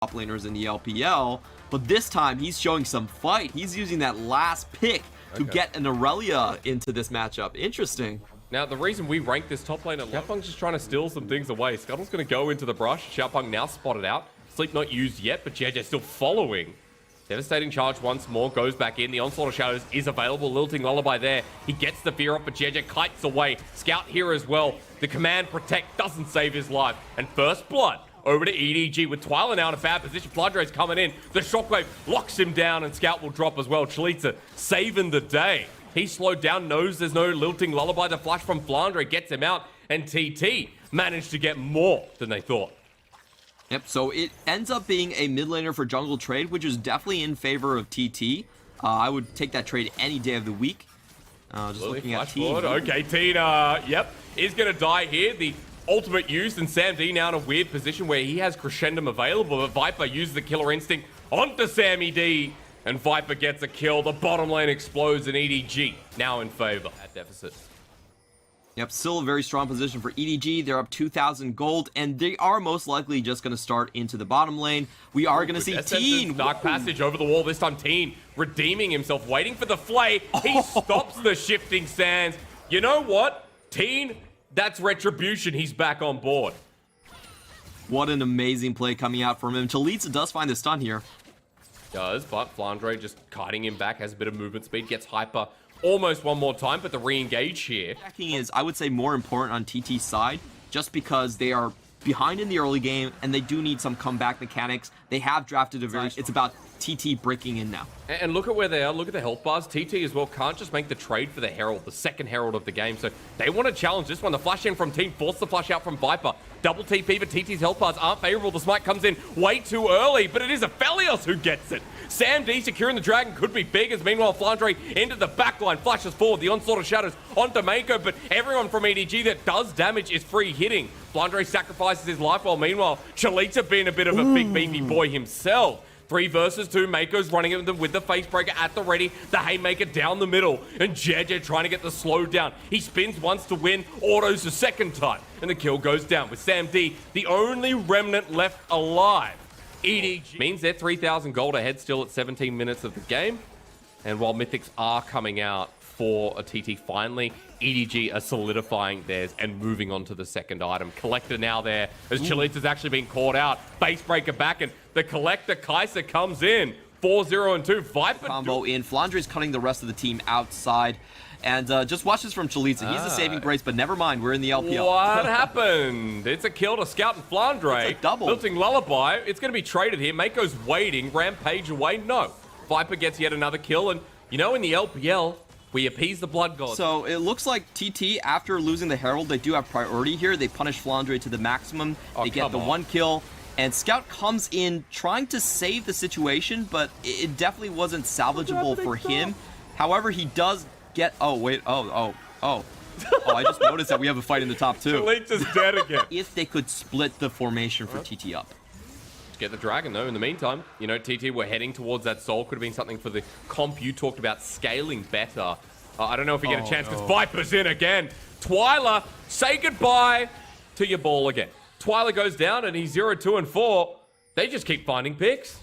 top laners in the LPL, but this time he's showing some fight. He's using that last pick to get an Aurelia into this matchup. Interesting. Now, the reason we rank this top laner, Xiaopeng's just trying to steal some things away. Scuttle's going to go into the brush. Xiaopeng now spotted out. Sleep not used yet, but JJ still following. Devastating charge once more, goes back in. The Onslaught of Shadows is available. Lilting Lullaby there. He gets the fear off, but JJ kites away. Scout here as well. The command protect doesn't save his life. And first blood over to EDG with Twyla now in a bad position. Fladre's coming in. The shockwave locks him down, and Scout will drop as well. Chalitza saving the day. He's slowed down, knows there's no Lilting Lullaby. The flash from Flandre gets him out, and TT managed to get more than they thought. Yep, so it ends up being a mid laner for jungle trade, which is definitely in favor of TT. I would take that trade any day of the week. Just looking at Teen. Okay, Teen, yep, is going to die here. The ultimate used, and Sam D now in a weird position where he has Crescendum available, but Viper uses the Killer Instinct onto Sammy D, and Viper gets a kill. The bottom lane explodes, and EDG now in favor at deficit. Yep, still a very strong position for EDG. They're up 2,000 gold, and they are most likely just going to start into the bottom lane. We are going to see Teen. Dark Passage over the wall. This time Teen redeeming himself, waiting for the flay. He stops the shifting sands. You know what? Teen, that's retribution. He's back on board. What an amazing play coming out from him. Chalitza does find the stun here. Does, but Flandre just kiting him back, has a bit of movement speed, gets Hyper almost one more time, but the re-engage here. Attacking is, I would say, more important on TT's side, just because they are behind in the early game, and they do need some comeback mechanics. They have drafted a very... It's about TT breaking in now. And look at where they are. Look at the health bars. TT as well can't just make the trade for the Herald, the second Herald of the game. So they want to challenge this one. The flash in from Team, force the flash out from Viper. Double TP, but TT's health bars aren't favorable. The smite comes in way too early, but it is Aphelios who gets it. Sam D securing the dragon could be big, as meanwhile Flandre into the backline, flashes forward, the Onslaught of Shadows onto Mako, but everyone from EDG that does damage is free hitting. Flandre sacrifices his life, while meanwhile Chalitza being a bit of a big beefy boy himself. 3 versus 2, Mako's running at them with the Facebreaker at the ready, the Haymaker down the middle, and JJ trying to get the slow down. He spins once to win, autos the second time, and the kill goes down with Sam D, the only remnant left alive. EDG means they're 3,000 gold ahead still at 17 minutes of the game, and while Mythics are coming out for a TT finally, EDG are solidifying theirs and moving on to the second item. Collector now there, as Chalitza's actually been caught out. Facebreaker back, and the Collector Kaiser comes in. 4-0 and 2. Viper combo in. Flandre's cutting the rest of the team outside. And just watch this from Chalitza. He's the saving grace, but never mind. We're in the LPL. What happened? It's a kill to Scout and Flandre. It's a double. Lilting Lullaby. It's going to be traded here. Mako's waiting. Rampage away. No. Viper gets yet another kill. And, you know, in the LPL, we appease the blood god. So it looks like TT, after losing the Herald, they do have priority here. They punish Flandre to the maximum. They get the 1 kill. And Scout comes in trying to save the situation, but it definitely wasn't salvageable for him. However, he does get... Oh, wait. Oh, I just noticed that we have a fight in the top 2. Chalitza's dead again. If they could split the formation for TT up. Get the dragon though in the meantime. You know, TT we're heading towards that soul. Could have been something for the comp you talked about, scaling better. I don't know if we get a chance because Viper's in again. Twyla, say goodbye to your ball again. Twyla goes down and he's 0, 2, and 4. They just keep finding picks.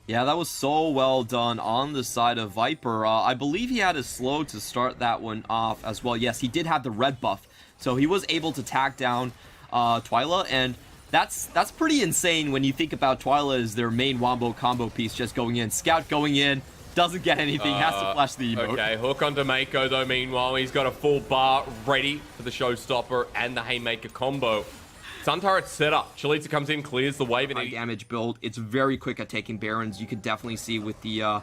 Yeah, that was so well done on the side of Viper. I believe he had a slow to start that one off as well. Yes, he did have the red buff, so he was able to tag down Twyla, and that's pretty insane when you think about Twyla as their main wombo combo piece, just going in. Scout going in, doesn't get anything, has to flash the emote. Okay, hook onto Mako though, meanwhile. He's got a full bar ready for the showstopper and the Haymaker combo. Sun turret set up. Chalitza comes in, clears the wave. High damage build. It's very quick at taking Barons. You could definitely see with the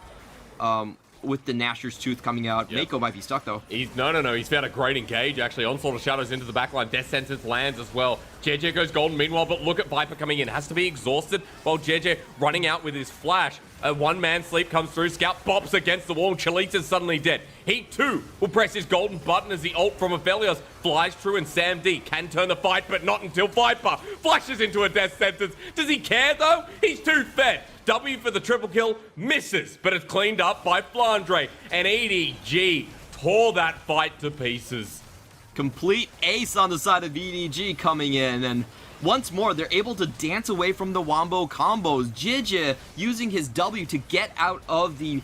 Gnasher's Tooth coming out. Yep. Mako might be stuck though. No. He's found a great engage actually. Onslaught of Shadows into the backline. Death Sentence lands as well. JJ goes golden meanwhile, but look at Viper coming in. Has to be exhausted while JJ running out with his flash. A one-man sleep comes through. Scout bops against the wall. Chalitza's suddenly dead. He too will press his golden button as the ult from Aphelios flies through, and Sam D can turn the fight, but not until Viper flashes into a death sentence. Does he care though? He's too fed. W for the triple kill, misses, but it's cleaned up by Flandre, and EDG tore that fight to pieces. Complete ace on the side of EDG coming in, and once more, they're able to dance away from the wombo combos. JJ using his W to get out of the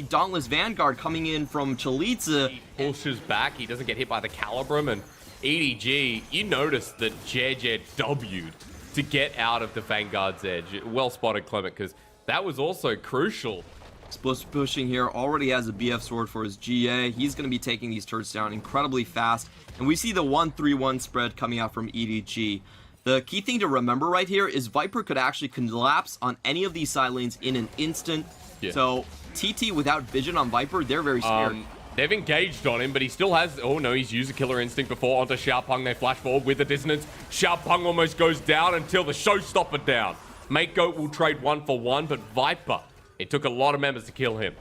Dauntless Vanguard coming in from Chalitza. He pushes back, he doesn't get hit by the Calibrum, and EDG, you notice that JJ W'd to get out of the Vanguard's edge. Well spotted, Clement, because that was also crucial. Splish pushing here, already has a BF sword for his GA. He's going to be taking these turrets down incredibly fast. And we see the 1-3-1 spread coming out from EDG. The key thing to remember right here is Viper could actually collapse on any of these side lanes in an instant. Yeah. So TT without vision on Viper, they're very scared. They've engaged on him, but he still has... Oh, no, he's used a Killer Instinct before onto Xiaopeng. They flash forward with the dissonance. Xiaopeng almost goes down until the showstopper down. Mako will trade 1 for 1, but Viper, it took a lot of members to kill him.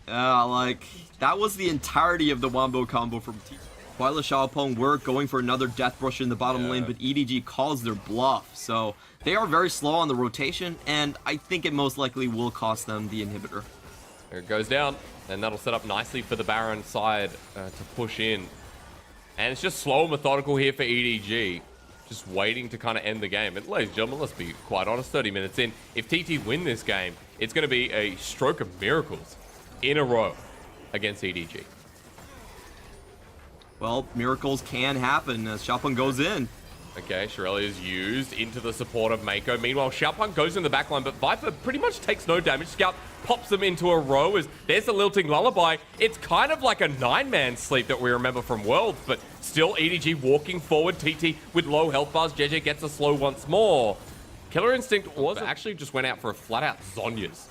Like, that was the entirety of the wombo combo from TT. Twyla Xiaopeng were going for another Death Brush in the bottom lane, but EDG calls their bluff. So they are very slow on the rotation, and I think it most likely will cost them the inhibitor. There it goes down, and that'll set up nicely for the Baron side to push in. And it's just slow and methodical here for EDG, just waiting to kind of end the game. And ladies and gentlemen, let's be quite honest, 30 minutes in, if TT win this game, it's going to be a stroke of miracles in a row against EDG. Well, miracles can happen as Xiaopeng goes in. Okay, Shirelli is used into the support of Mako. Meanwhile, Xiaopeng goes in the backline, but Viper pretty much takes no damage. Scout pops them into a row as there's the lilting lullaby. It's kind of like a 9-man sleep that we remember from Worlds, but still EDG walking forward. TT with low health bars. JJ gets a slow once more. Killer Instinct was actually just went out for a flat-out Zhonya's.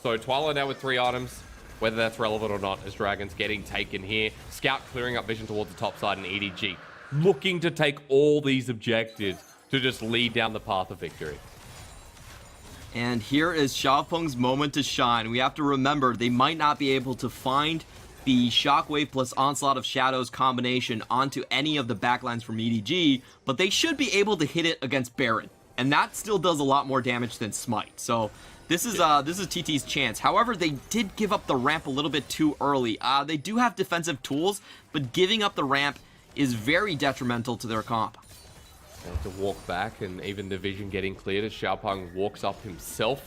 So Twyla now with 3 items. Whether that's relevant or not as Dragon's getting taken here. Scout clearing up vision towards the top side and EDG looking to take all these objectives to just lead down the path of victory. And here is Xiaopeng's moment to shine. We have to remember they might not be able to find the Shockwave plus Onslaught of Shadows combination onto any of the backlines from EDG, but they should be able to hit it against Baron. And that still does a lot more damage than Smite. So this is TT's chance. However, they did give up the ramp a little bit too early. They do have defensive tools, but giving up the ramp is very detrimental to their comp. They have to walk back, and even the vision getting cleared as Xiaopeng walks up himself.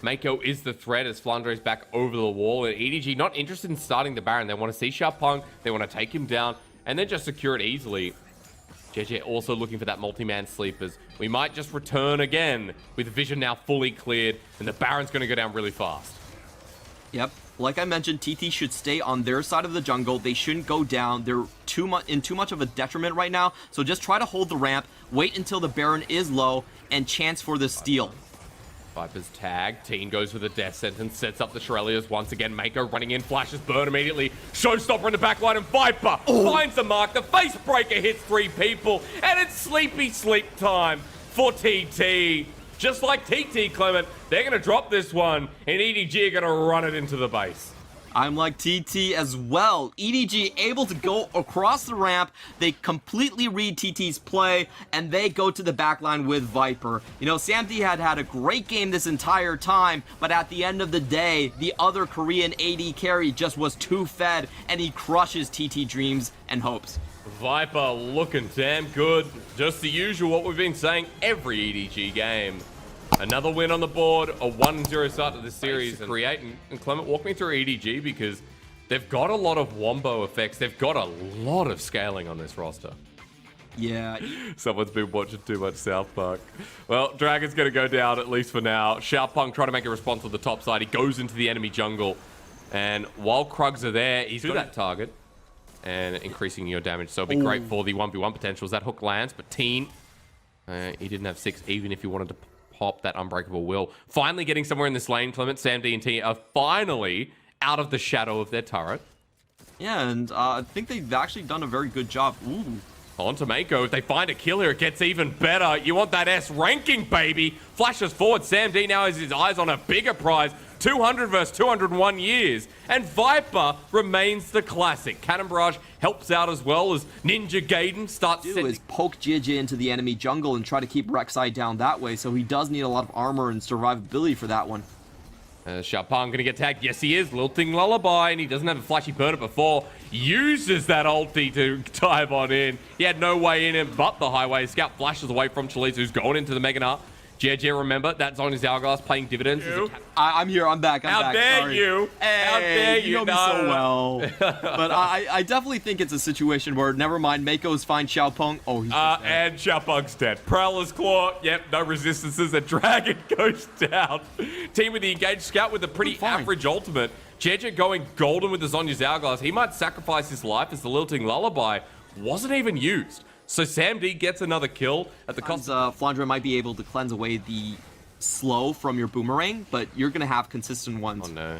Mako is the threat as Flandre's back over the wall, and EDG not interested in starting the Baron. They want to see Xiaopeng, they want to take him down, and then just secure it easily. JJ also looking for that multi-man sleep as we might just return again with vision now fully cleared, and the Baron's going to go down really fast. Yep. Like I mentioned, TT should stay on their side of the jungle. They shouldn't go down. They're in too much of a detriment right now. So just try to hold the ramp, wait until the Baron is low, and chance for the steal. Viper's tag. Teen goes for the death sentence, sets up the Shirelias once again. Mako running in, flashes burn immediately. Showstopper in the backline, and Viper finds the mark. The face breaker hits 3 people, and it's sleepy sleep time for TT. Just like TT, Clement, they're going to drop this one, and EDG are going to run it into the base. I'm like TT as well. EDG able to go across the ramp. They completely read TT's play, and they go to the backline with Viper. You know, Sam D had a great game this entire time, but at the end of the day, the other Korean AD carry just was too fed, and he crushes TT dreams and hopes. Viper looking damn good. Just the usual, what we've been saying every EDG game. Another win on the board, a 1-0 start to the series. And Create and Clement, walk me through EDG because they've got a lot of wombo effects. They've got a lot of scaling on this roster. Yeah. Someone's been watching too much South Park. Well, Dragon's going to go down, at least for now. Xiaopeng trying to make a response on the top side. He goes into the enemy jungle. And while Krugs are there, he's got that target. And increasing your damage. So it'll be great for the 1v1 potential as that hook lands. But Teen, he didn't have 6 even if he wanted to pop that Unbreakable Will. Finally getting somewhere in this lane, Clement. Sam D and T are finally out of the shadow of their turret. Yeah, and I think they've actually done a very good job. Ooh. On to Mako. If they find a kill here, it gets even better. You want that S ranking, baby. Flashes forward. Sam D now has his eyes on a bigger prize. 200 versus 201 years. And Viper remains the classic. Cannon Barrage helps out as well as Ninja Gaiden starts Do is poke JJ into the enemy jungle and try to keep Rek'Sai down that way, so he does need a lot of armor and survivability for that one. Xiaopeng gonna get tagged. Yes, he is. Lilting Lullaby, and he doesn't have a flashy burner before. Uses that ulti to dive on in. He had no way in it but the highway. Scout flashes away from Chalice, who's going into the Mega Nut. JJ, remember, that's on his hourglass playing dividends. I'm here. I'm back. I'm How back. dare Sorry. you? Hey, How dare you? You know me so well. But I definitely think it's a situation where, never mind, Mako's fine. Xiaopeng. Oh, he's dead. And Xiaopeng's dead. Prowler's Claw. Yep, no resistances. The Dragon goes down. Team with the engaged Scout with a pretty average ultimate. JJ going golden with the Zhonya's hourglass. He might sacrifice his life as the Lilting Lullaby wasn't even used. So Sam D gets another kill at the cost. Flandre might be able to cleanse away the slow from your boomerang, but you're going to have consistent ones. Oh no.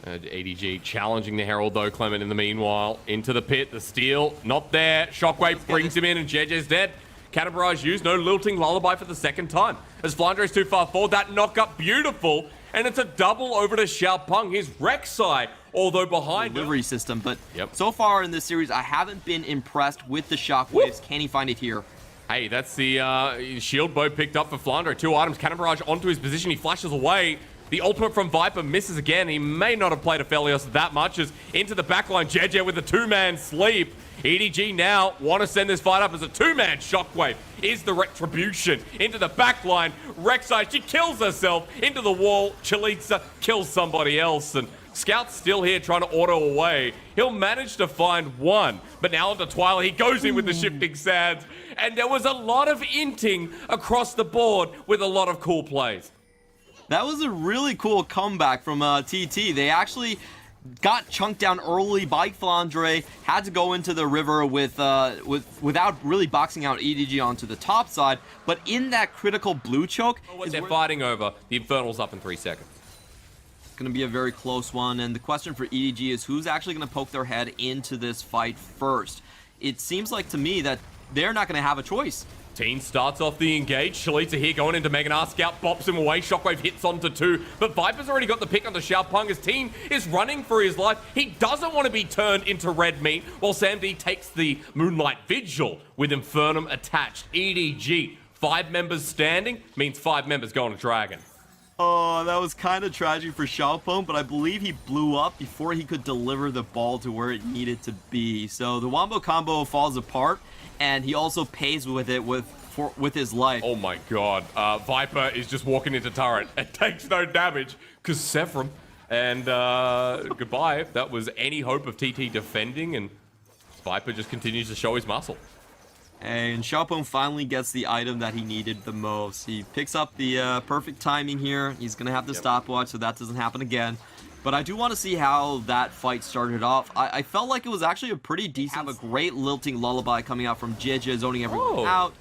ADG challenging the Herald though, Clement in the meanwhile. Into the pit, the steal, not there. Shockwave brings him in and JJ's dead. Cannon Barrage used, no Lilting Lullaby for the second time. As Flandre is too far forward, that knock up beautiful. And it's a double over to Xiaopeng, his Rek'Sai, although behind delivery system. But so far in this series, I haven't been impressed with the shockwaves. Can he find it here? Hey, that's the shield bow picked up for Flandre. 2 items, Cannon Barrage onto his position. He flashes away. The ultimate from Viper misses again. He may not have played Aphelios that much as into the backline. JJ with a 2-man sleep. EDG now want to send this fight up as a 2-man shockwave. Is the retribution into the backline. Rek'Sai, she kills herself into the wall. Chalitza kills somebody else. And Scout's still here trying to auto away. He'll manage to find one. But now onto Twilight. He goes in with the shifting sands. And there was a lot of inting across the board with a lot of cool plays. That was a really cool comeback from TT. They actually got chunked down early by Flandre, had to go into the river without really boxing out EDG onto the top side, but in that critical blue choke... What they're fighting over, the Infernal's up in 3 seconds. It's going to be a very close one, and the question for EDG is who's actually going to poke their head into this fight first. It seems like to me that they're not going to have a choice. Teen starts off the engage. Chalitza here going into Mega Nut. Scout bops him away. Shockwave hits onto 2. But Viper's already got the pick onto Xiaopeng. His team is running for his life. He doesn't want to be turned into red meat while Sam D takes the Moonlight Vigil with Infernum attached. EDG, 5 members standing means 5 members going to Dragon. Oh, that was kind of tragic for Xiaopeng, but I believe he blew up before he could deliver the ball to where it needed to be. So the Wombo combo falls apart, and he also pays with it with his life. Oh my god. Viper is just walking into turret. It takes no damage because Sephram. And goodbye. If that was any hope of TT defending, and Viper just continues to show his muscle. And Xiaopeng finally gets the item that he needed the most. He picks up the perfect timing here. He's going to have the stopwatch so that doesn't happen again. But I do want to see how that fight started off. I felt like it was actually a pretty decent, a great lilting lullaby coming out from JJ, zoning everyone out.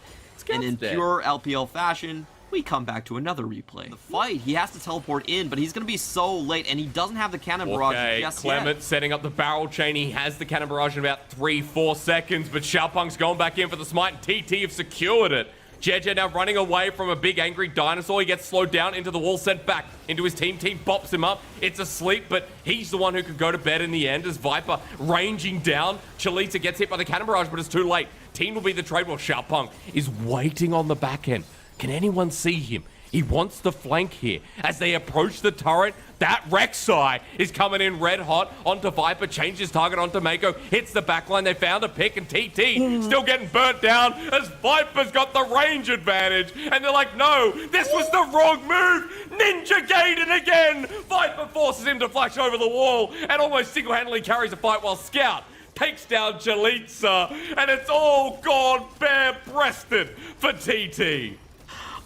And in pure LPL fashion, we come back to another replay. The fight, he has to teleport in, but he's going to be so late, and he doesn't have the cannon barrage just Clement yet. setting up the barrel chain. He has the cannon barrage in about 3-4 seconds, but Xiaopeng's going back in for the smite, and TT have secured it. JJ now running away from a big angry dinosaur. He gets slowed down into the wall, sent back into his team. Team bops him up. It's asleep, but he's the one who could go to bed in the end as Viper ranging down. Chalitza gets hit by the cannon barrage, but it's too late. Team will be the trade while Xiaopeng is waiting on the back end. Can anyone see him? He wants the flank here. As they approach the turret, that Rek'Sai is coming in red hot onto Viper, changes target onto Mako, hits the backline. They found a pick, and TT still getting burnt down as Viper's got the range advantage. And they're like, no, this was the wrong move. Ninja Gaiden again. Viper forces him to flash over the wall and almost single-handedly carries the fight while Scout takes down Chalitza. And it's all gone bare-breasted for TT.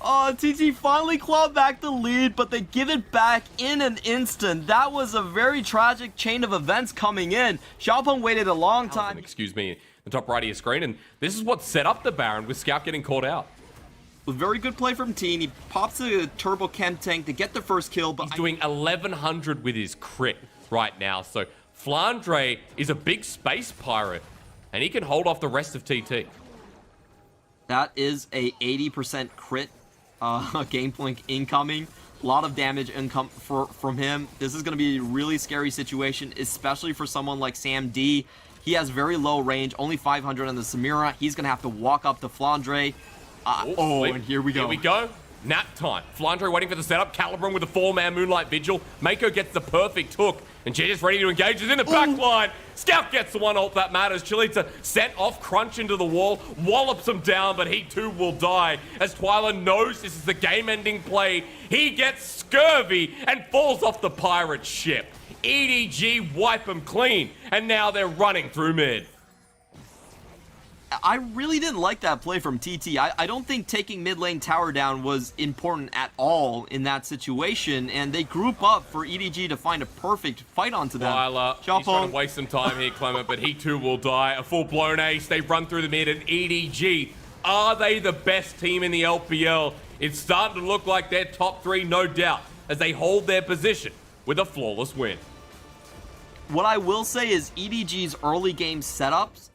TT finally clawed back the lead, but they give it back in an instant. That was a very tragic chain of events coming in. Xiaopeng waited a long time. Excuse me, the top right of your screen, and this is what set up the Baron with Scout getting caught out. A very good play from Teen. He pops the turbo chem tank to get the first kill, but he's doing 1100 with his crit right now. So Flandre is a big space pirate, and he can hold off the rest of TT. That is a 80% crit. Game blink incoming. A lot of damage from him. This is going to be a really scary situation, especially for someone like Sam D. He has very low range, only 500 on the Samira. He's going to have to walk up to Flandre. And here we go. Here we go. Nap time. Flandre waiting for the setup. Calibrum with a 4-man Moonlight Vigil. Mako gets the perfect hook. And Jedi's ready to engage. He's in the back line. Scout gets the one ult that matters. Chilita sent off Crunch into the wall. Wallops him down, but he too will die. As Twyla knows this is the game-ending play, he gets scurvy and falls off the pirate ship. EDG wipe him clean. And now they're running through mid. I really didn't like that play from TT. I don't think taking mid lane tower down was important at all in that situation, and they group up for EDG to find a perfect fight onto them. Twyla, he's trying to waste some time here, Clement, but he too will die. A full-blown ace. They run through the mid, and EDG, are they the best team in the LPL? It's starting to look like they're top 3, no doubt, as they hold their position with a flawless win. What I will say is EDG's early game setups